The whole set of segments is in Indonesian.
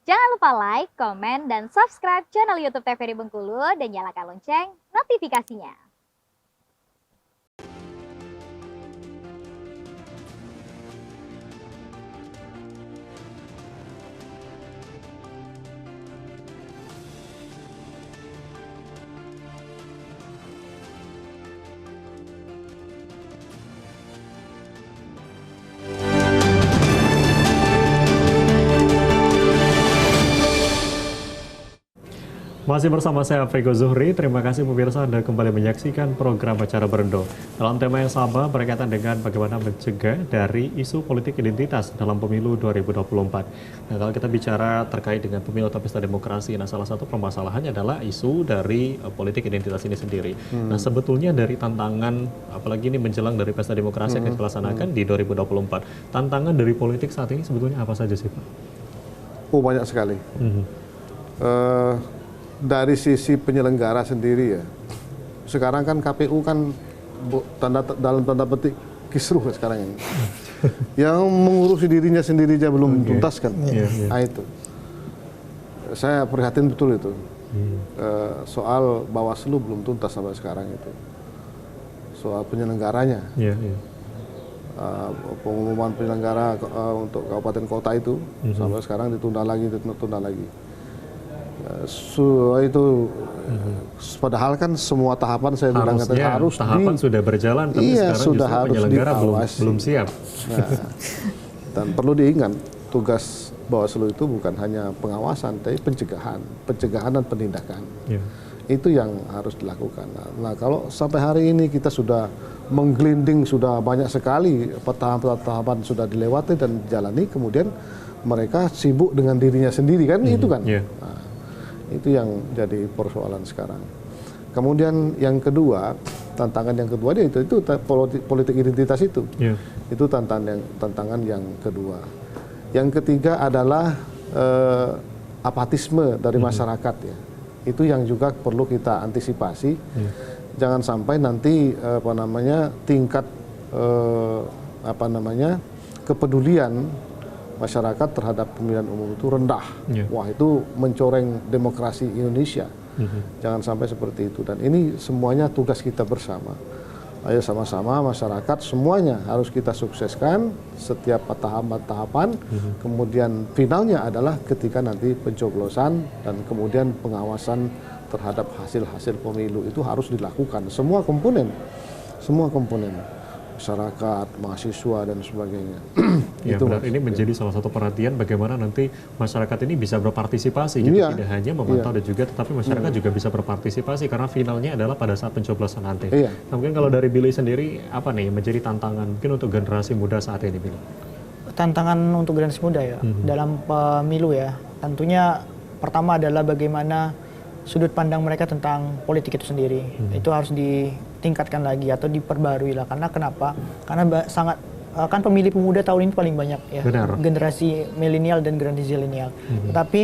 Jangan lupa like, komen, dan subscribe channel YouTube TVRI Bengkulu dan nyalakan lonceng notifikasinya. Masih bersama saya Frego Zuhri, terima kasih pemirsa Anda kembali menyaksikan program Acara Berendo. Dalam tema yang sama berkaitan dengan bagaimana mencegah dari isu politik identitas dalam pemilu 2024. Nah, kalau kita bicara terkait dengan pemilu atau pesta demokrasi, nah salah satu permasalahannya adalah isu dari politik identitas ini sendiri. Nah, sebetulnya dari tantangan, apalagi ini menjelang dari pesta demokrasi yang akan dilaksanakan di 2024, tantangan dari politik saat ini sebetulnya apa saja sih Pak? Oh, banyak sekali. Dari sisi penyelenggara sendiri ya, sekarang kan KPU kan dalam tanda petik kisruh sekarang ini. Yang mengurusi dirinya sendiri aja belum tuntas kan. Nah itu, saya prihatin betul itu. Soal Bawaslu belum tuntas sampai sekarang itu. Soal penyelenggaranya. Pengumuman penyelenggara untuk kabupaten kota itu sampai sekarang ditunda lagi. Itu padahal kan semua tahapan saya bilang harus sudah berjalan, tapi sekarang sudah justru penyelenggara belum siap. Nah, dan perlu diingat tugas Bawaslu itu bukan hanya pengawasan, tapi pencegahan dan penindakan. Itu yang harus dilakukan. Nah, kalau sampai hari ini kita sudah menggelinding, sudah banyak sekali tahapan sudah dilewati dan dijalani, kemudian mereka sibuk dengan dirinya sendiri kan, itu kan. Nah, itu yang jadi persoalan sekarang. Kemudian yang kedua, tantangan yang kedua itu politik identitas itu. Itu tantangan yang kedua. Yang ketiga adalah apatisme dari masyarakat ya. Itu yang juga perlu kita antisipasi. Jangan sampai nanti tingkat kepedulian masyarakat terhadap pemilihan umum itu rendah. Wah, itu mencoreng demokrasi Indonesia. Jangan sampai seperti itu. Dan ini semuanya tugas kita bersama. Ayo sama-sama masyarakat semuanya harus kita sukseskan setiap tahapan. Kemudian finalnya adalah ketika nanti pencoblosan dan kemudian pengawasan terhadap hasil-hasil pemilu itu harus dilakukan. Semua komponen. Masyarakat, mahasiswa, dan sebagainya. Ya, itu benar. Ini menjadi salah satu perhatian bagaimana nanti masyarakat ini bisa berpartisipasi, gitu. Tidak hanya memantau dan juga, tetapi masyarakat juga bisa berpartisipasi karena finalnya adalah pada saat pencoblosan nanti. Nah, mungkin kalau dari Billy sendiri, apa nih menjadi tantangan mungkin untuk generasi muda saat ini, Billy? Tantangan untuk generasi muda ya, dalam pemilu ya, tentunya pertama adalah bagaimana sudut pandang mereka tentang politik itu sendiri. Itu harus ditingkatkan lagi atau diperbarui lah. Karena kenapa? Karena kan pemilih pemuda tahun ini paling banyak ya. Generasi milenial dan generasi zilenial. Tetapi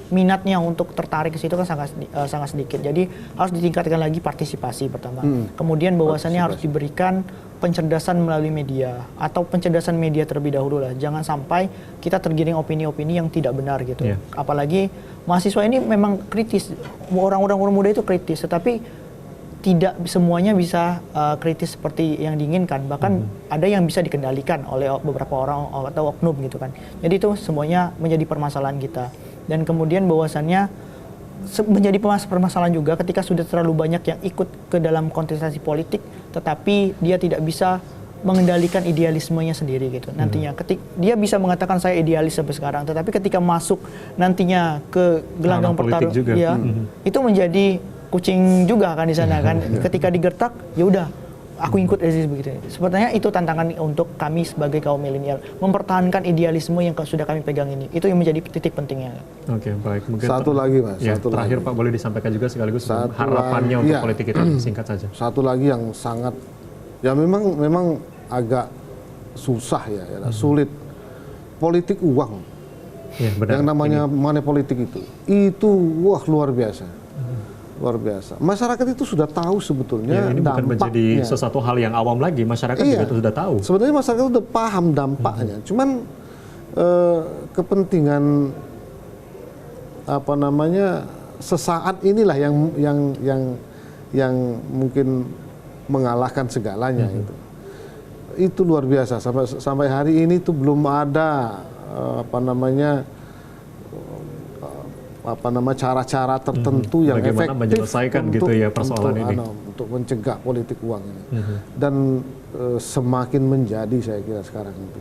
minatnya untuk tertarik ke situ kan sangat sedikit. Jadi harus ditingkatkan lagi partisipasi pertama. Kemudian bahwasannya harus diberikan pencerdasan melalui media atau pencerdasan media terlebih dahulu lah. Jangan sampai kita tergiring opini-opini yang tidak benar gitu. Apalagi mahasiswa ini memang kritis. Orang-orang muda itu kritis, tetapi tidak semuanya bisa kritis seperti yang diinginkan. Bahkan ada yang bisa dikendalikan oleh beberapa orang atau oknum gitu kan. Jadi itu semuanya menjadi permasalahan kita. Dan kemudian bahwasannya menjadi permasalahan juga ketika sudah terlalu banyak yang ikut ke dalam kontestasi politik, tetapi dia tidak bisa mengendalikan idealismenya sendiri gitu. Nantinya dia bisa mengatakan saya idealis sampai sekarang, tetapi ketika masuk nantinya ke gelanggang pertarungan, itu menjadi kucing juga kan di sana kan. Ketika digertak, ya udah aku ikut aja begitu. Sepertinya itu tantangan untuk kami sebagai kaum milenial, mempertahankan idealisme yang sudah kami pegang ini. Itu yang menjadi titik pentingnya. Oke, baik. Mungkin satu lagi Mas. Terakhir Pak, boleh disampaikan juga sekaligus harapannya untuk politik kita, singkat saja. Satu lagi yang sangat, ya memang agak susah ya, sulit. Politik uang. Yang namanya money politik itu wah luar biasa. luar biasa. Masyarakat itu sudah tahu sebetulnya ini bukan menjadi sesuatu hal yang awam lagi, masyarakat juga sudah tahu. Sebenarnya masyarakat sudah paham dampaknya, cuman kepentingan apa namanya, sesaat inilah yang mungkin mengalahkan segalanya itu. Itu luar biasa. Sampai hari ini tuh belum ada cara-cara tertentu yang bagaimana efektif menyelesaikan gitu ya persoalan ini. Untuk mencegah politik uang ini. Dan semakin menjadi saya kira sekarang itu.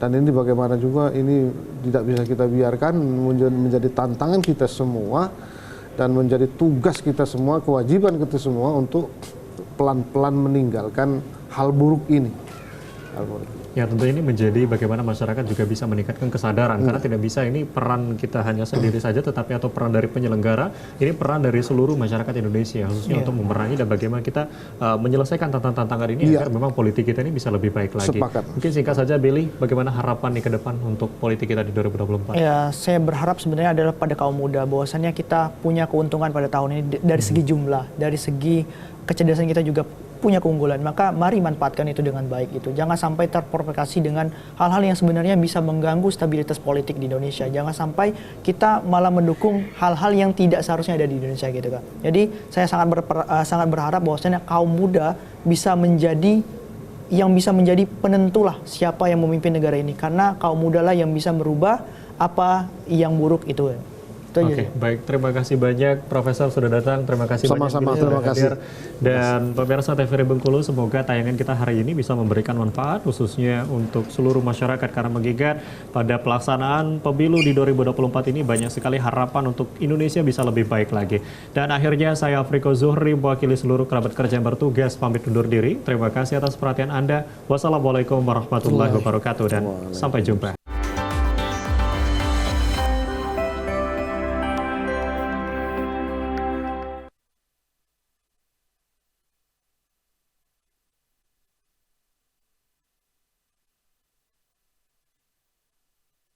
Dan ini bagaimana juga ini tidak bisa kita biarkan, menjadi tantangan kita semua dan menjadi tugas kita semua, kewajiban kita semua untuk pelan-pelan meninggalkan hal buruk ini. Ya tentu ini menjadi bagaimana masyarakat juga bisa meningkatkan kesadaran karena tidak bisa ini peran kita hanya sendiri saja, tetapi atau peran dari penyelenggara, ini peran dari seluruh masyarakat Indonesia khususnya untuk memerangi dan bagaimana kita menyelesaikan tantangan ini agar memang politik kita ini bisa lebih baik lagi. Sepakat. Mungkin singkat saja Billy, bagaimana harapan nih ke depan untuk politik kita di 2024? Ya, saya berharap sebenarnya adalah pada kaum muda bahwasannya kita punya keuntungan pada tahun ini dari segi jumlah, dari segi kecerdasan kita juga punya keunggulan, maka mari manfaatkan itu dengan baik itu. Jangan sampai terprovokasi dengan hal-hal yang sebenarnya bisa mengganggu stabilitas politik di Indonesia. Jangan sampai kita malah mendukung hal-hal yang tidak seharusnya ada di Indonesia gitu kan. Jadi saya sangat berharap bahwasanya kaum muda bisa menjadi penentulah siapa yang memimpin negara ini, karena kaum muda lah yang bisa merubah apa yang buruk itu. Oke, baik. Terima kasih banyak Profesor sudah datang. Terima kasih Sama-sama, banyak terima kasih. Dan pemirsa TVRI Bengkulu, semoga tayangan kita hari ini bisa memberikan manfaat khususnya untuk seluruh masyarakat karena mengingat pada pelaksanaan pemilu di 2024 ini banyak sekali harapan untuk Indonesia bisa lebih baik lagi. Dan akhirnya saya Afriko Zuhri mewakili seluruh kerabat kerja yang bertugas pamit undur diri. Terima kasih atas perhatian Anda. Wassalamualaikum warahmatullahi wabarakatuh dan sampai jumpa.